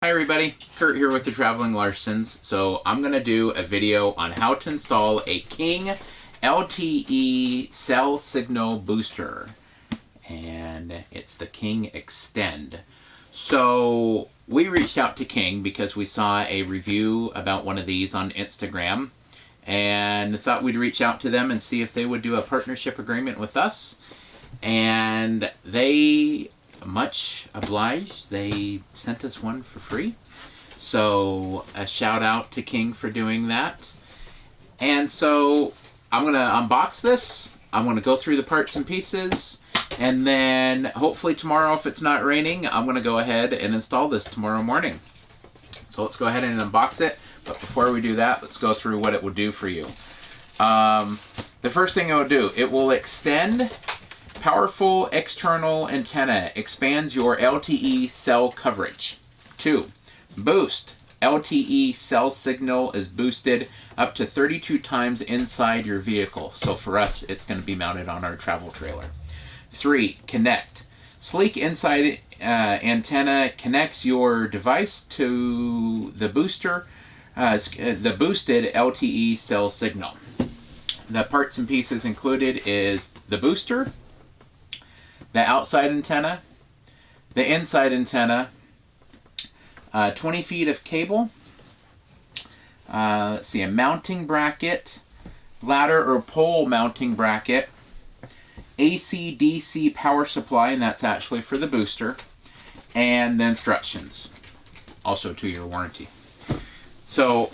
Hi everybody, Kurt here with the Traveling Larsons. So I'm going to do a video on how to install a King LTE cell signal booster. And it's the King Extend. So we reached out to King because we saw a review about one of these on Instagram and thought we'd reach out to them and see if they would do a partnership agreement with us. And they, much obliged, they sent us one for free. So a shout out to King for doing that. And so I'm going to unbox this. I'm going to go through the parts and pieces. And then hopefully tomorrow, if it's not raining, I'm going to go ahead and install this tomorrow morning. So let's go ahead and unbox it. But before we do that, let's go through what it will do for you. The first thing it will do, it will extend powerful external antenna, expands your LTE cell coverage. 2. Boost. LTE cell signal is boosted up to 32 times inside your vehicle. So for us, it's going to be mounted on our travel trailer. 3. Connect. Sleek inside antenna connects your device to the booster, the boosted LTE cell signal. The parts and pieces included is the booster, the outside antenna, the inside antenna, 20 feet of cable, let's see, a mounting bracket, ladder or pole mounting bracket, AC/DC power supply, and that's actually for the booster, and the instructions, also 2-year warranty. So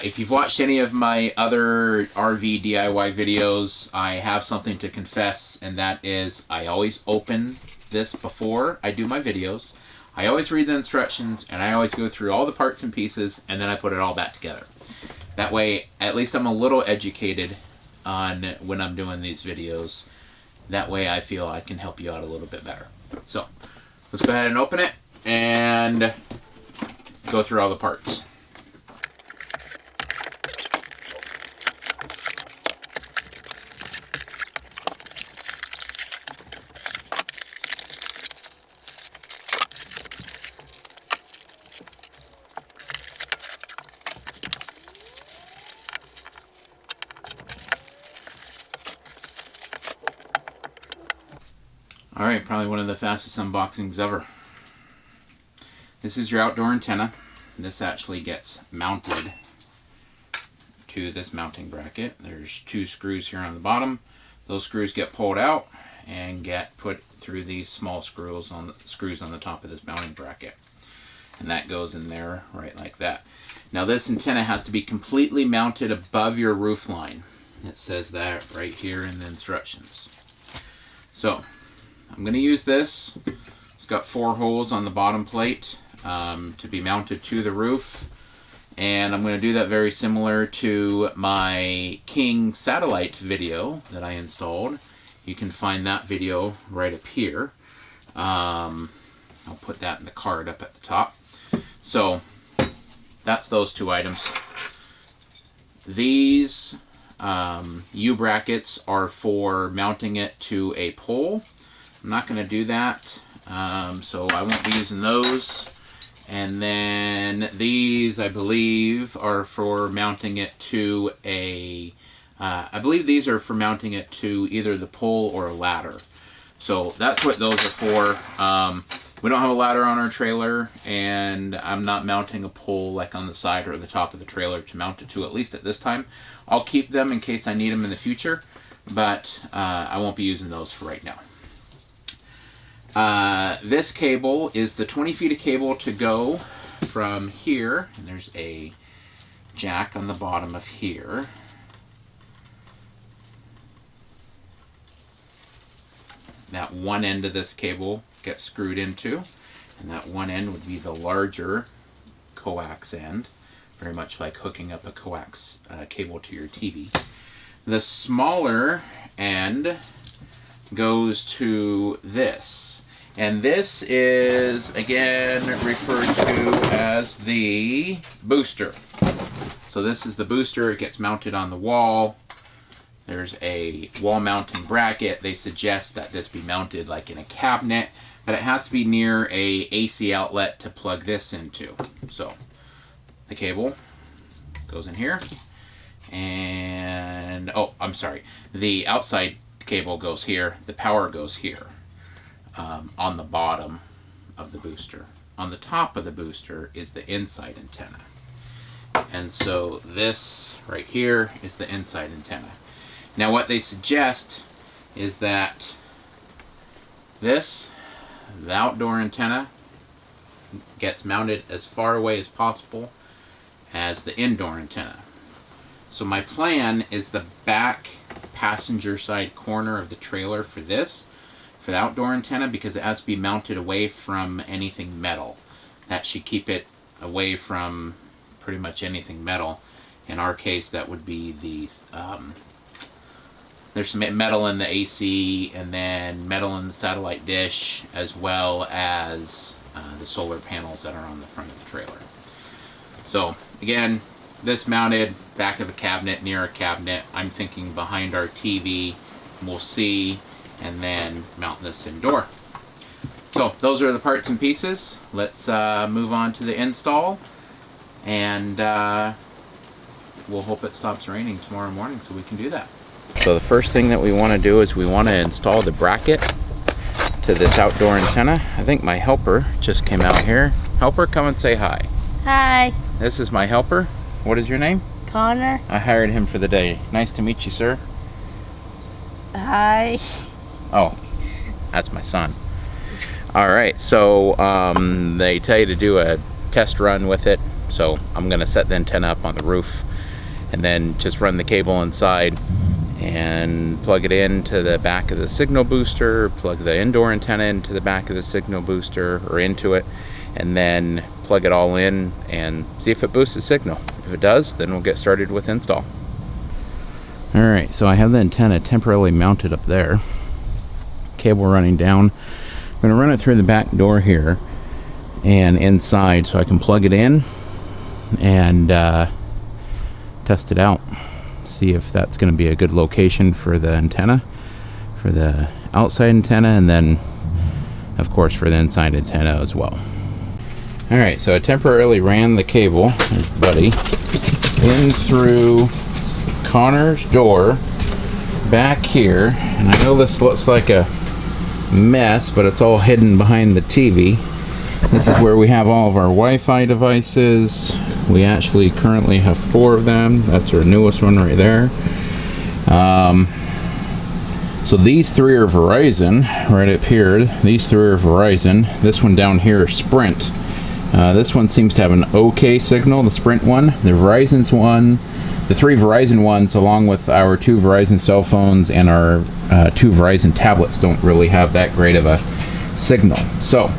if you've watched any of my other RV DIY videos, I have something to confess, and that is I always open this before I do my videos. I always read the instructions, and I always go through all the parts and pieces, and then I put it all back together. That way, at least I'm a little educated on when I'm doing these videos. That way I feel I can help you out a little bit better. So, let's go ahead and open it, and go through all the parts. Alright, probably one of the fastest unboxings ever. This is your outdoor antenna. This actually gets mounted to this mounting bracket. There's 2 screws here on the bottom. Those screws get pulled out and get put through these small screws on the top of this mounting bracket. And that goes in there right like that. Now this antenna has to be completely mounted above your roof line. It says that right here in the instructions. So I'm going to use this. It's got 4 holes on the bottom plate to be mounted to the roof. And I'm going to do that very similar to my King satellite video that I installed. You can find that video right up here. I'll put that in the card up at the top. So that's those 2 items. These U-brackets are for mounting it to a pole. I'm not going to do that, so I won't be using those. And then these, I believe, are for mounting it to a, I believe these are for mounting it to either the pole or a ladder. So that's what those are for. We don't have a ladder on our trailer, and I'm not mounting a pole like on the side or the top of the trailer to mount it to, at least at this time. I'll keep them in case I need them in the future, but I won't be using those for right now. This cable is the 20 feet of cable to go from here, and there's a jack on the bottom of here. That one end of this cable gets screwed into, and that one end would be the larger coax end, very much like hooking up a coax cable to your TV. The smaller end goes to this. And this is, again, referred to as the booster. So this is the booster. It gets mounted on the wall. There's a wall mounting bracket. They suggest that this be mounted like in a cabinet but it has to be near a AC outlet to plug this into. So the cable goes in here, and oh, I'm sorry, the outside cable goes here, the power goes here, on the bottom of the booster. On the top of the booster is the inside antenna. And so this right here is the inside antenna. Now what they suggest is that this, the outdoor antenna, gets mounted as far away as possible as the indoor antenna. So my plan is the back passenger side corner of the trailer for this, for the outdoor antenna, because it has to be mounted away from anything metal. That should keep it away from pretty much anything metal. In our case, that would be the there's some metal in the AC, and then metal in the satellite dish, as well as the solar panels that are on the front of the trailer. So again, this mounted back of a cabinet, near a cabinet. I'm thinking behind our TV, we'll see, and then mount this indoor. So those are the parts and pieces. Let's move on to the install, and we'll hope it stops raining tomorrow morning so we can do that. So the first thing that we want to do is we want to install the bracket to this outdoor antenna. I think my helper just came out here. Helper, come and say hi. Hi. This is my helper. What is your name? Connor. I hired him for the day. Nice to meet you, sir. Hi. Oh, that's my son. All right, so they tell you to do a test run with it. So I'm gonna set the antenna up on the roof and then just run the cable inside and plug it into the back of the signal booster, plug the indoor antenna into the back of the signal booster, or into it, and then plug it all in and see if it boosts the signal. If it does, then we'll get started with install. All right, so I have the antenna temporarily mounted up there, cable running down. I'm going to run it through the back door here and inside so I can plug it in and test it out, see if that's going to be a good location for the antenna, for the outside antenna, and then of course for the inside antenna as well. Alright, so I temporarily ran the cable, there's Buddy, in through Connor's door back here, and I know this looks like a mess, but it's all hidden behind the TV. This is where we have all of our Wi-Fi devices. We actually currently have 4 of them. That's our newest one right there. So these 3 are Verizon, right up here. These 3 are Verizon. This one down here is Sprint. This one seems to have an okay signal, the Sprint one. The Verizon's one, the 3 Verizon ones, along with our 2 Verizon cell phones and our 2 Verizon tablets, don't really have that great of a signal. So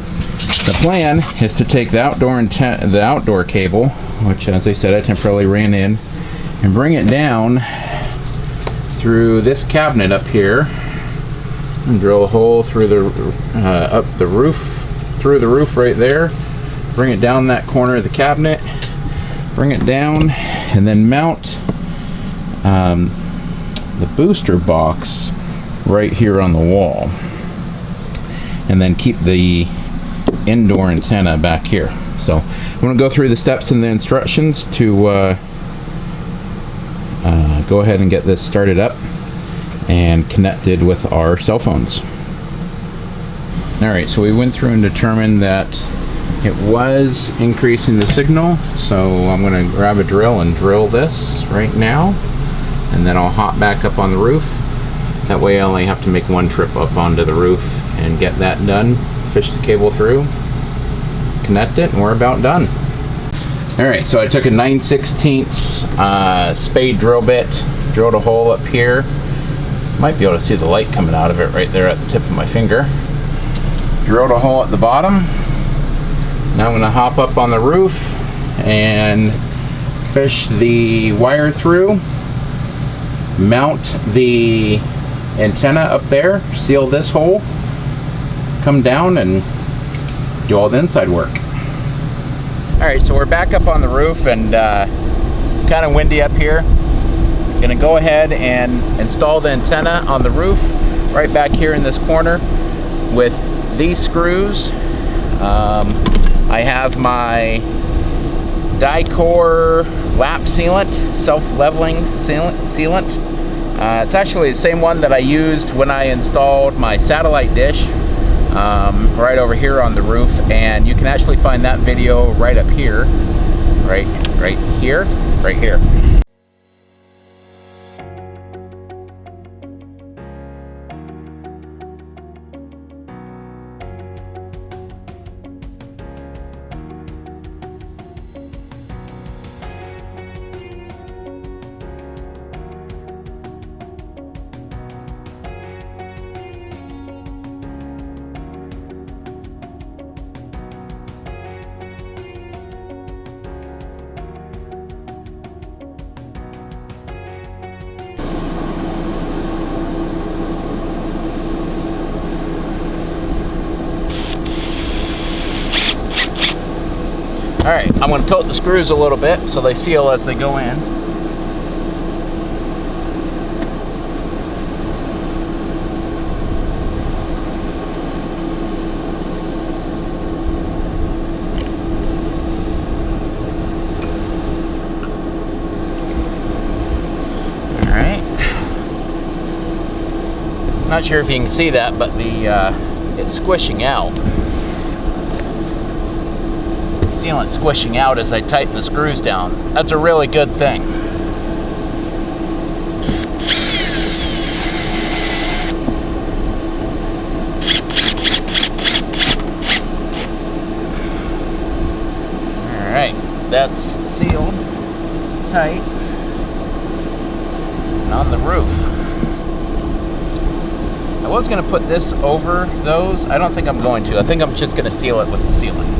the plan is to take the outdoor cable, which, as I said, I temporarily ran in, and bring it down through this cabinet up here, and drill a hole through the up the roof, through the roof right there. Bring it down that corner of the cabinet, bring it down, and then mount the booster box right here on the wall, and then keep the indoor antenna back here. So I'm going to go through the steps and the instructions to go ahead and get this started up and connected with our cell phones. Alright, so we went through and determined that it was increasing the signal, so I'm going to grab a drill and drill this right now, and then I'll hop back up on the roof. That way I only have to make one trip up onto the roof and get that done, fish the cable through, connect it, and we're about done. Alright, so I took a 9/16 spade drill bit, drilled a hole up here. Might be able to see the light coming out of it right there at the tip of my finger. Drilled a hole at the bottom. Now I'm going to hop up on the roof and fish the wire through, mount the antenna up there, seal this hole, come down and do all the inside work. Alright, so we're back up on the roof, and kind of windy up here. I'm going to go ahead and install the antenna on the roof right back here in this corner with these screws. I have my die-core lap sealant, self-leveling sealant. It's actually the same one that I used when I installed my satellite dish right over here on the roof, and you can actually find that video right up here, right here. Alright, I'm going to tilt the screws a little bit so they seal as they go in. Alright. Not sure if you can see that, but it's squishing out. Sealant squishing out as I tighten the screws down. That's a really good thing. Alright, that's sealed tight and on the roof. I was going to put this over those. I don't think I'm going to. I think I'm just going to seal it with the sealant.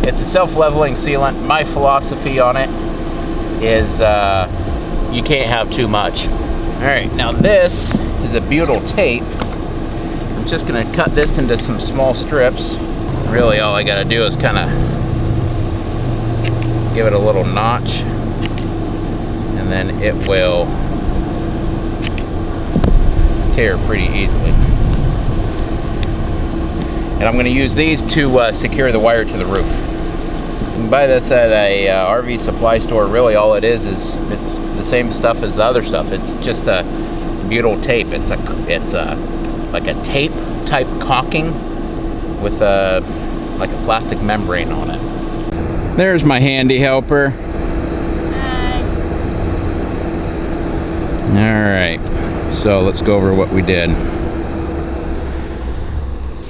It's a self-leveling sealant. My philosophy on it is you can't have too much. Alright, now this is a butyl tape. I'm just going to cut this into some small strips. Really all I got to do is kind of give it a little notch, and then it will tear pretty easily. And I'm going to use these to secure the wire to the roof. You can buy this at a RV supply store. Really all it is it's the same stuff as the other stuff. It's just a butyl tape. It's like a tape type caulking with like a plastic membrane on it. There's my handy helper. Hi. Alright, so let's go over what we did.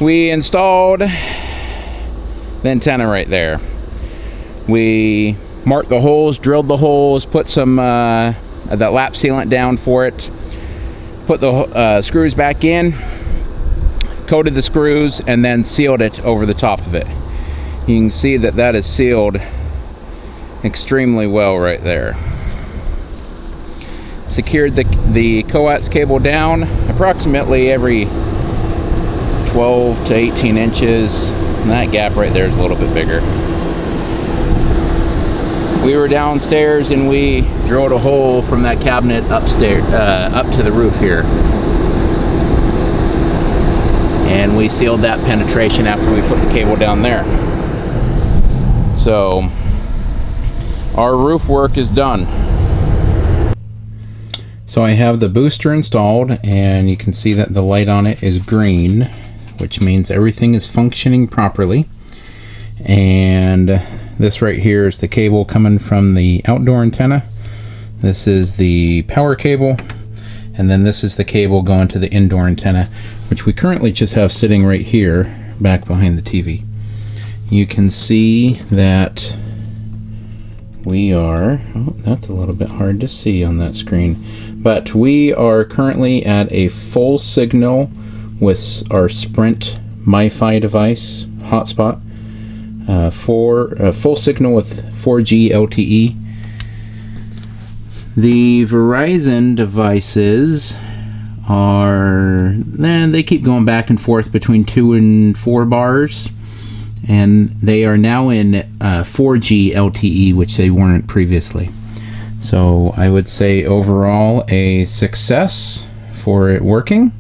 We installed the antenna right there. We marked the holes, drilled the holes, put some that lap sealant down for it, put the screws back in, coated the screws, and then sealed it over the top of it. You can see that that is sealed extremely well right there. Secured the coax cable down approximately every 12 to 18 inches, and that gap right there is a little bit bigger. We were downstairs and we drilled a hole from that cabinet upstairs up to the roof here, and we sealed that penetration after we put the cable down there. So our roof work is done. So I have the booster installed, and you can see that the light on it is green, which means everything is functioning properly. And this right here is the cable coming from the outdoor antenna. This is the power cable, and then this is the cable going to the indoor antenna, which we currently just have sitting right here back behind the TV. You can see that we are, oh, that's a little bit hard to see on that screen, but we are currently at a full signal with our Sprint MiFi device hotspot, full signal with 4G LTE. The Verizon devices are, they keep going back and forth between 2 and 4 bars, and they are now in 4G LTE, which they weren't previously. So I would say overall a success for it working.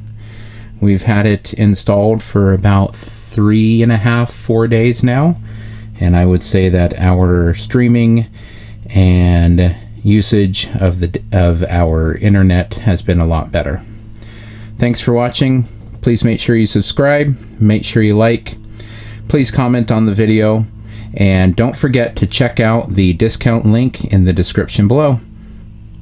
We've had it installed for about 3.5, 4 days now, and I would say that our streaming and usage of our internet has been a lot better. Thanks for watching. Please make sure you subscribe, make sure you like, please comment on the video, and don't forget to check out the discount link in the description below.